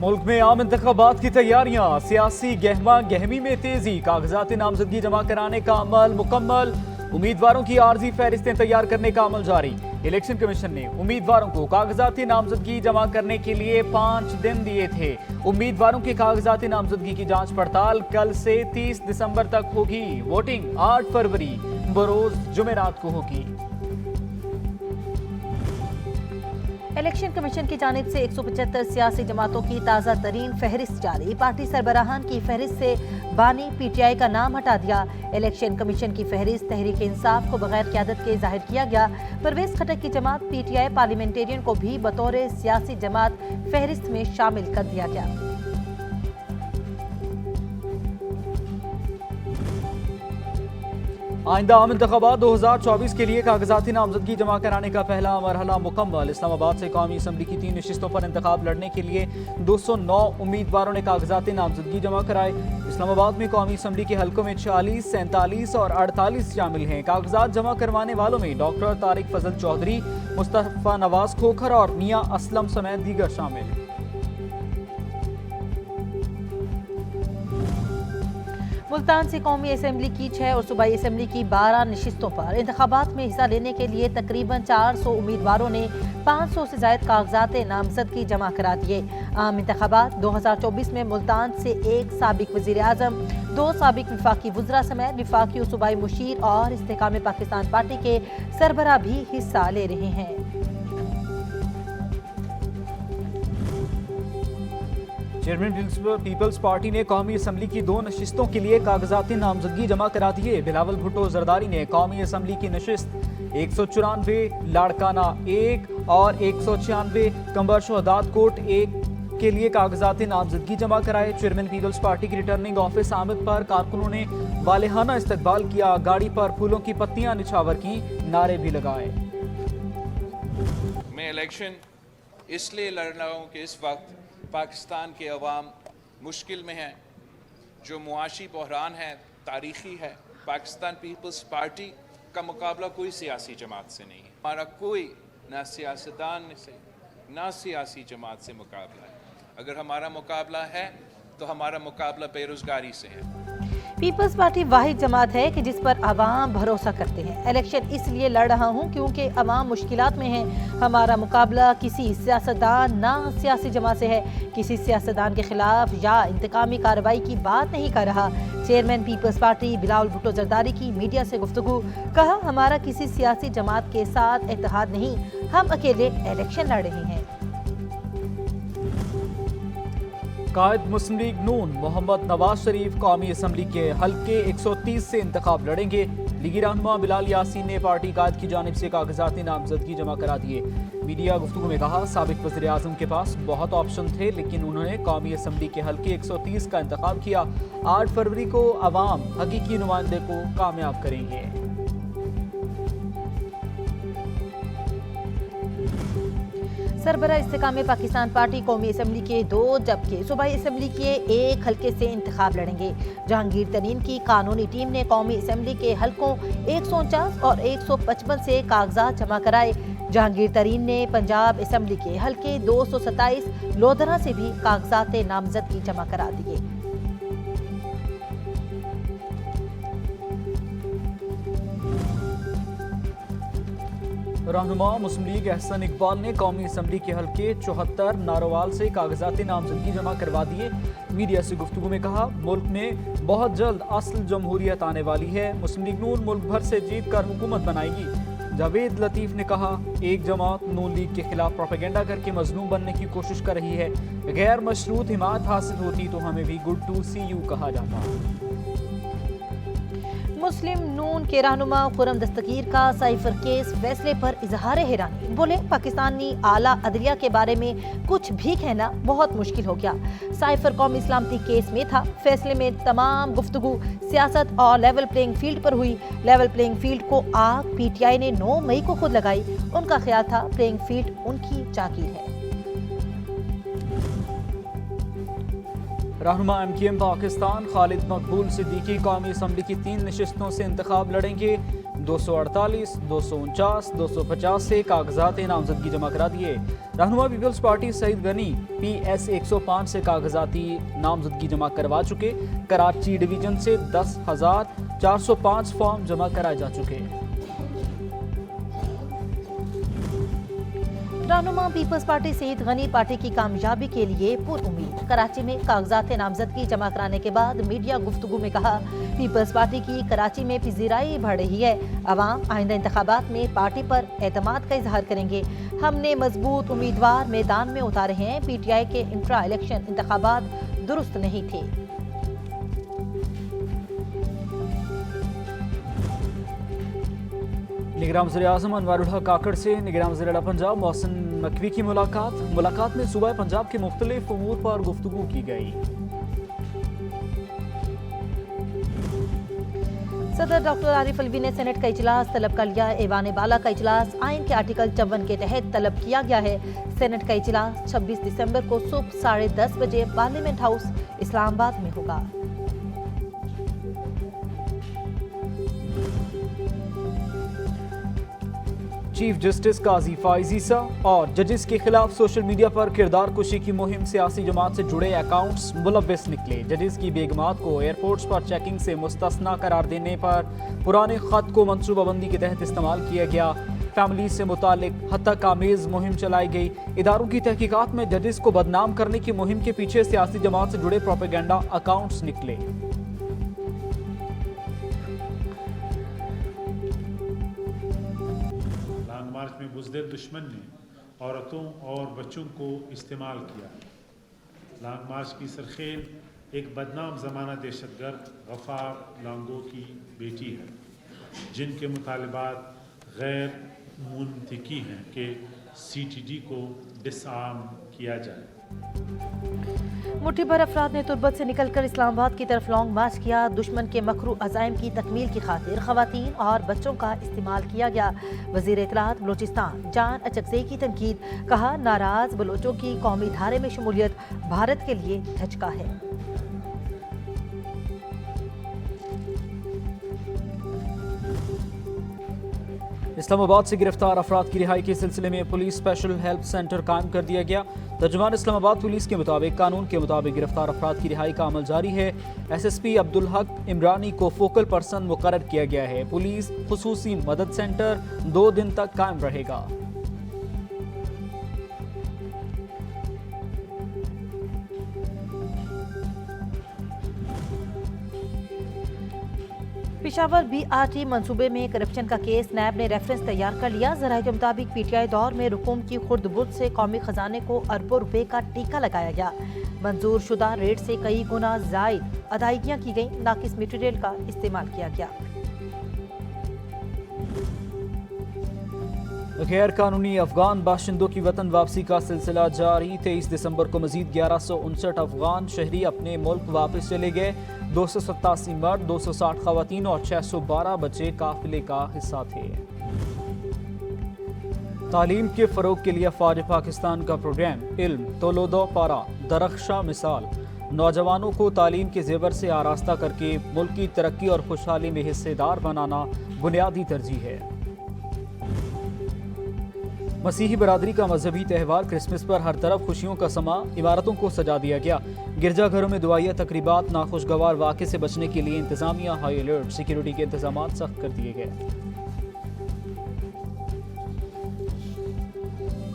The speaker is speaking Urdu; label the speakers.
Speaker 1: ملک میں عام انتخابات کی تیاریاں، سیاسی گہما گہمی میں تیزی، کاغذات نامزدگی جمع کرانے کا عمل مکمل، امیدواروں کی عارضی فہرستیں تیار کرنے کا عمل جاری۔ الیکشن کمیشن نے امیدواروں کو کاغذات نامزدگی جمع کرنے کے لیے 5 دن دیے تھے۔ امیدواروں کے کاغذات نامزدگی کی جانچ پڑتال کل سے 30 دسمبر تک ہوگی۔ ووٹنگ 8 فروری بروز جمعرات کو ہوگی۔
Speaker 2: الیکشن کمیشن کی جانب سے 175 سیاسی جماعتوں کی تازہ ترین فہرست جاری۔ پارٹی سربراہان کی فہرست سے بانی پی ٹی آئی کا نام ہٹا دیا۔ الیکشن کمیشن کی فہرست تحریک انصاف کو بغیر قیادت کے ظاہر کیا گیا۔ پرویز خٹک کی جماعت پی ٹی آئی پارلیمنٹیرین کو بھی بطور سیاسی جماعت فہرست میں شامل کر دیا گیا۔
Speaker 1: آئندہ عام انتخابات 2024 کے لیے کاغذاتی نامزدگی جمع کرانے کا پہلا مرحلہ مکمل۔ اسلام آباد سے قومی اسمبلی کی 3 نشستوں پر انتخاب لڑنے کے لیے 209 امیدواروں نے کاغذاتی نامزدگی جمع کرائے۔ اسلام آباد میں قومی اسمبلی کے حلقوں میں 46، 47 اور 48 شامل ہیں۔ کاغذات جمع کروانے والوں میں ڈاکٹر طارق فضل چودھری، مصطفیٰ نواز کھوکھر اور میاں اسلم سمیت دیگر شامل ہیں۔
Speaker 2: ملتان سے قومی اسمبلی کی 6 اور صوبائی اسمبلی کی 12 نشستوں پر انتخابات میں حصہ لینے کے لیے تقریباً 400 امیدواروں نے 500 سے زائد کاغذات نامزدگی جمع کرا دیے۔ عام انتخابات 2024 میں ملتان سے 1 سابق وزیر اعظم، 2 سابق وفاقی وزراء سمیت وفاقی و صوبائی مشیر اور استحکام پاکستان پارٹی کے سربراہ بھی حصہ لے رہے ہیں۔
Speaker 1: چیئرمین پیپلز پارٹی نے قومی اسمبلی کی 2 نشستوں کے لیے کاغذاتی نامزدگی جمع کرا دیے۔ بلاول بھٹو زرداری نے قومی اسمبلی کی نشست 194 لاڑکانہ 1 اور 196 کنبر شہداد کوٹ 1 کے لیے کاغذات نامزدگی جمع کرائے۔ چیئرمین پیپلز پارٹی کی ریٹرننگ آفس آمد پر کارکنوں نے والہانہ استقبال کیا، گاڑی پر پھولوں کی پتیاں نچھاور کی، نعرے بھی لگائے۔
Speaker 3: میں الیکشن اس لیے لڑ رہا ہوں کہ اس وقت پاکستان کے عوام مشکل میں ہیں، جو معاشی بحران ہے، تاریخی ہے۔ پاکستان پیپلز پارٹی کا مقابلہ کوئی سیاسی جماعت سے نہیں ہے، ہمارا کوئی نہ سیاستدان سے نہ سیاسی جماعت سے مقابلہ ہے۔ اگر ہمارا مقابلہ ہے تو ہمارا مقابلہ بے روزگاری سے ہے۔
Speaker 2: پیپلز پارٹی واحد جماعت ہے کہ جس پر عوام بھروسہ کرتے ہیں۔ الیکشن اس لیے لڑ رہا ہوں کیونکہ عوام مشکلات میں ہیں۔ ہمارا مقابلہ کسی سیاستدان نہ سیاسی جماعت سے ہے، کسی سیاستدان کے خلاف یا انتقامی کارروائی کی بات نہیں کر رہا۔ چیئرمین پیپلز پارٹی بلاول بھٹو زرداری کی میڈیا سے گفتگو، کہا ہمارا کسی سیاسی جماعت کے ساتھ اتحاد نہیں، ہم اکیلے الیکشن لڑ رہے ہیں۔
Speaker 1: قائد مسلم لیگ نون محمد نواز شریف قومی اسمبلی کے حلقے 130 سے انتخاب لڑیں گے۔ لیگی رہنما بلال یاسین نے پارٹی قائد کی جانب سے کاغذاتی نامزدگی جمع کرا دیے۔ میڈیا گفتگو میں کہا سابق وزیر اعظم کے پاس بہت آپشن تھے، لیکن انہوں نے قومی اسمبلی کے حلقے 130 کا انتخاب کیا۔ 8 فروری کو عوام حقیقی نمائندے کو کامیاب کریں گے۔
Speaker 2: سربراہ استحکام پاکستان پارٹی قومی اسمبلی کے 2 جبکہ صوبائی اسمبلی کے 1 حلقے سے انتخاب لڑیں گے۔ جہانگیر ترین کی قانونی ٹیم نے قومی اسمبلی کے حلقوں 149 اور 155 سے کاغذات جمع کرائے۔ جہانگیر ترین نے پنجاب اسمبلی کے حلقے 227 لودھرا سے بھی کاغذات نامزدگی جمع کرا دیے۔
Speaker 1: رہنما مسلم لیگ احسن اقبال نے قومی اسمبلی کے حلقے 74 ناروال سے کاغذات نامزدگی جمع کروا دیے۔ میڈیا سے گفتگو میں کہا ملک میں بہت جلد اصل جمہوریت آنے والی ہے، مسلم لیگ نون ملک بھر سے جیت کر حکومت بنائے گی۔ جاوید لطیف نے کہا ایک جماعت نون لیگ کے خلاف پروپیگنڈا کر کے مظلوم بننے کی کوشش کر رہی ہے، غیر مشروط حمایت حاصل ہوتی تو ہمیں بھی گڈ ٹو سی یو کہا جاتا۔
Speaker 2: مسلم نون کے رہنما خرم دستگیر کا سائفر کیس فیصلے پر اظہار حیرانی، بولے پاکستانی اعلیٰ عدلیہ کے بارے میں کچھ بھی کہنا بہت مشکل ہو گیا۔ سائفر قومی سلامتی کیس میں تھا، فیصلے میں تمام گفتگو سیاست اور لیول پلینگ فیلڈ پر ہوئی۔ لیول پلینگ فیلڈ کو آگ پی ٹی آئی نے 9 مئی کو خود لگائی، ان کا خیال تھا پلینگ فیلڈ ان کی جاگیر ہے۔
Speaker 1: رہنما MQM پاکستان خالد مقبول صدیقی قومی اسمبلی کی 3 نشستوں سے انتخاب لڑیں گے 248 249 250 سے کاغذات نامزدگی جمع کرا دیے رہنما Peoples party Saeed Ghani PS 105 سے کاغذاتی نامزدگی جمع کروا چکے کراچی ڈویژن سے 10,405 فارم جمع کرائے جا چکے
Speaker 2: رہنما Peoples party Saeed Ghani party کی کامیابی کے لیے پر امید کراچی میں کاغذات نامزدگی جمع کرانے کے بعد میڈیا گفتگو میں کہا پیپلز پارٹی کی کراچی میں پذیرائی بڑھ رہی ہے عوام آئندہ انتخابات میں پارٹی پر اعتماد کا اظہار کریں گے ہم نے مضبوط امیدوار میدان میں اتارے ہیں PTI کے انٹرا الیکشن انتخابات درست نہیں تھے
Speaker 1: نگراں وزیر اعظم انوار الحق کاکڑ سے نگراں وزیر اعلیٰ پنجاب محسن نقوی کی ملاقات میں صوبہ پنجاب کے مختلف امور پر گفتگو کی گئی
Speaker 2: صدر ڈاکٹر عارف الوی نے سینٹ کا اجلاس طلب کر لیا ایوان بالا کا اجلاس آئین کے آرٹیکل 54 کے تحت طلب کیا گیا ہے سینٹ کا اجلاس 26 دسمبر کو صبح 10:30 بجے پارلیمنٹ ہاؤس اسلام آباد میں ہوگا
Speaker 1: چیف جسٹس قاضی فائز عیسیٰ اور ججز کے خلاف سوشل میڈیا پر کردار کشی کی مہم سیاسی جماعت سے جڑے اکاؤنٹس ملوث نکلے ججز کی بیگمات کو ایئرپورٹس پر چیکنگ سے مستثنی قرار دینے پر پرانے خط کو منصوبہ بندی کے تحت استعمال کیا گیا فیملی سے متعلق ہتک آمیز مہم چلائی گئی اداروں کی تحقیقات میں ججز کو بدنام کرنے کی مہم کے پیچھے سیاسی جماعت سے جڑے پروپیگنڈا اکاؤنٹس نکلے
Speaker 4: مارچ میں بزدل دشمن نے عورتوں اور بچوں کو استعمال کیا لانگ مارچ کی سرخیل ایک بدنام زمانہ دہشت گرد غفار لانگو کی بیٹی ہے جن کے مطالبات غیر منطقی ہیں کہ CTD کو ڈس آرم کیا جائے
Speaker 2: مٹھی بھر افراد نے تربت سے نکل کر اسلام آباد کی طرف لانگ مارچ کیا دشمن کے مکروہ عزائم کی تکمیل کی خاطر خواتین اور بچوں کا استعمال کیا گیا وزیر اطلاعات بلوچستان جان اچکزئی کی تنقید کہا ناراض بلوچوں کی قومی دھارے میں شمولیت بھارت کے لیے دھچکا ہے
Speaker 1: اسلام آباد سے گرفتار افراد کی رہائی کے سلسلے میں پولیس اسپیشل ہیلپ سینٹر قائم کر دیا گیا ترجمان اسلام آباد پولیس کے مطابق قانون کے مطابق گرفتار افراد کی رہائی کا عمل جاری ہے SSP عبدالحق عمرانی کو فوکل پرسن مقرر کیا گیا ہے پولیس خصوصی مدد سینٹر 2 دن تک قائم رہے گا
Speaker 2: پشاور BRT منصوبے میں کرپشن کا کیس نیب نے ریفرنس تیار کر لیا ذرائع کے مطابق PTI دور میں رقوم کی خرد برد سے قومی خزانے کو اربوں روپے کا ٹیکہ لگایا گیا منظور شدہ ریٹ سے کئی گنا زائد ادائیگیاں کی گئیں ناقص میٹیریل کا استعمال کیا گیا
Speaker 1: غیر قانونی افغان باشندوں کی وطن واپسی کا سلسلہ جاری 23 دسمبر کو مزید 1159 افغان شہری اپنے ملک واپس چلے گئے 287 مرد 260 خواتین اور 612 بچے قافلے کا حصہ تھے تعلیم کے فروغ کے لیے افواج پاکستان کا پروگرام علم تولودو پارا درخشاں مثال نوجوانوں کو تعلیم کے زیور سے آراستہ کر کے ملک کی ترقی اور خوشحالی میں حصے دار بنانا بنیادی ترجیح ہے مسیحی برادری کا مذہبی تہوار کرسمس پر ہر طرف خوشیوں کا سما عمارتوں کو سجا دیا گیا گرجا گھروں میں دعائیہ تقریبات ناخوشگوار واقعے سے بچنے کے لیے انتظامیہ ہائی الرٹ سیکیورٹی کے انتظامات سخت کر دیے گئے